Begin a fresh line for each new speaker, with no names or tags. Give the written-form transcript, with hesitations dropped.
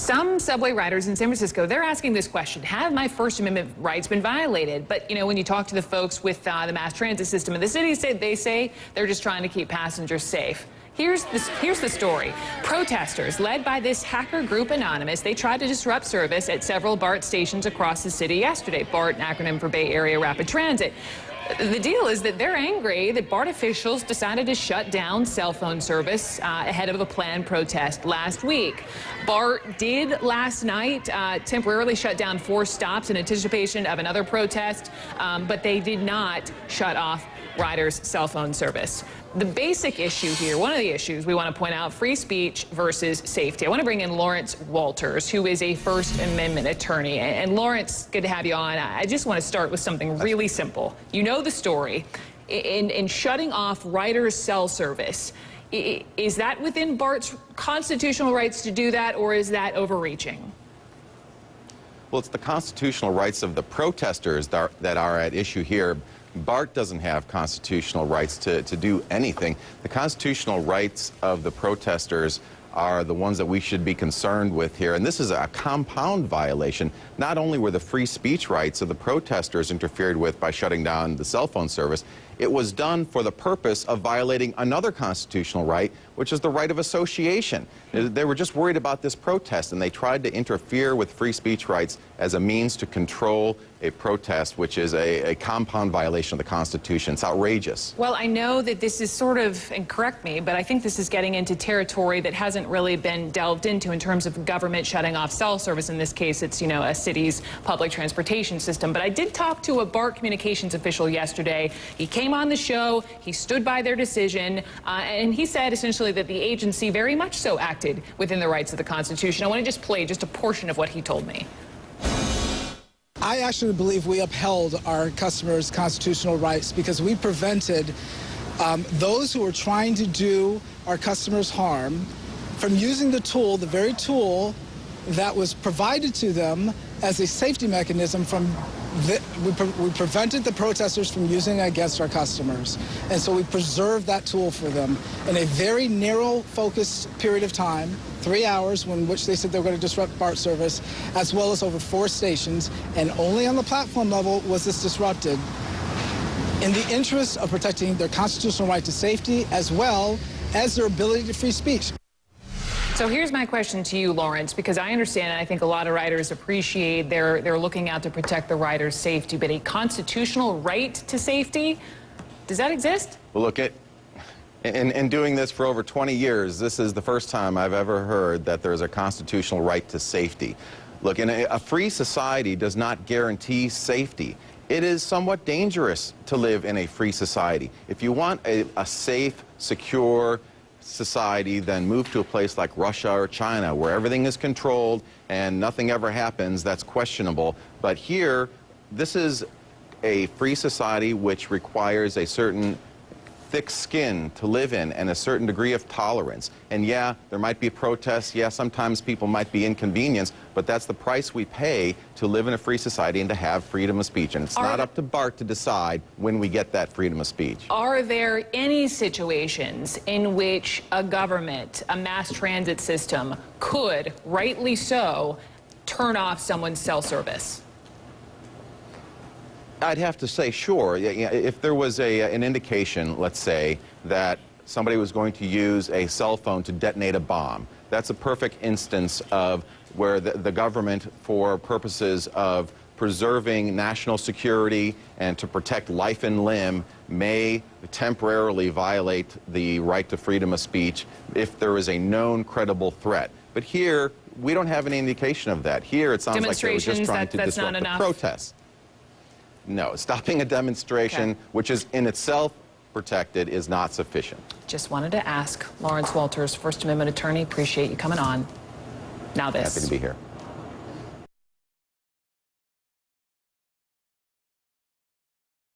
Some subway riders in San Francisco, they're asking this question: have my First Amendment rights been violated? But, you know, when you talk to the folks with the mass transit system in the city, they say they're just trying to keep passengers safe. Here's the story. Protesters, led by this hacker group Anonymous, they tried to disrupt service at several BART stations across the city yesterday. BART, an acronym for Bay Area Rapid Transit. The deal is that they're angry that BART officials decided to shut down cell phone service ahead of a planned protest last week. BART did last night temporarily shut down 4 stops in anticipation of another protest, but they did not shut off riders' cell phone service. The basic issue here, one of the issues we want to point out, free speech versus safety. I want to bring in Lawrence Walters, who is a First Amendment attorney. And Lawrence, good to have you on. I just want to start with something really simple. You know the story. In shutting off riders' cell service, is that within BART's constitutional rights to do that, or is that overreaching?
Well, it's the constitutional rights of the protesters that are at issue here. BART doesn't have constitutional rights to do anything. The constitutional rights of the protesters are the ones that we should be concerned with here. And this is a compound violation. Not only were the free speech rights of the protesters interfered with by shutting down the cell phone service, it was done for the purpose of violating another constitutional right, which is the right of association. They were just worried about this protest, and they tried to interfere with free speech rights as a means to control a protest, which is a compound violation of the Constitution. It's outrageous. Well,
I know that this is sort of, and correct me, but I think this is getting into territory that hasn't really been delved into in terms of government shutting off cell service. In this case, it's, you know, a city's public transportation system. But I did talk to a BART communications official yesterday. He came on the show, he stood by their decision, and he said essentially that the agency very much so acted within the rights of the Constitution. I want to just play just a portion of what he told me.
I actually believe we upheld our customers' constitutional rights because we prevented those who were trying to do our customers harm from using the tool, the very tool that was provided to them as a safety mechanism from we prevented the protesters from using it against our customers. And so we preserved that tool for them in a very narrow focused period of time, 3 hours, in which they said they were going to disrupt BART service, as well as over 4 stations. And only on the platform level was this disrupted in the interest of protecting their constitutional right to safety as well as their ability to free speech.
So here's my question to you, Lawrence, because I understand, and I think a lot of riders appreciate they're looking out to protect the riders' safety, but a constitutional right to safety, does that exist?
Well, look, in doing this for over 20 years, this is the first time I've ever heard that there's a constitutional right to safety. Look, a free society does not guarantee safety. It is somewhat dangerous to live in a free society. If you want a safe, secure society, then move to a place like Russia or China where everything is controlled and nothing ever happens. That's questionable. But here, this is a free society which requires a certain thick skin to live in and a certain degree of tolerance. And yeah, there might be protests. Yeah, sometimes people might be inconvenienced, but that's the price we pay to live in a free society and to have freedom of speech. And it's not up to BART to decide when we get that freedom of speech.
Are there any situations in which a government, a mass transit system, could, rightly so, turn off someone's cell service?
I'd have to say, sure. If there was an indication, let's say, that somebody was going to use a cell phone to detonate a bomb, that's a perfect instance of where the government, for purposes of preserving national security and to protect life and limb, may temporarily violate the right to freedom of speech if there is a known credible threat. But here, we don't have any indication of that. Here, it sounds like they were just trying to disrupt the protests. No, stopping a demonstration, which is in itself protected, is not sufficient.
Just wanted to ask. Lawrence Walters, First Amendment attorney, appreciate you coming on. Now this.
Happy to be here.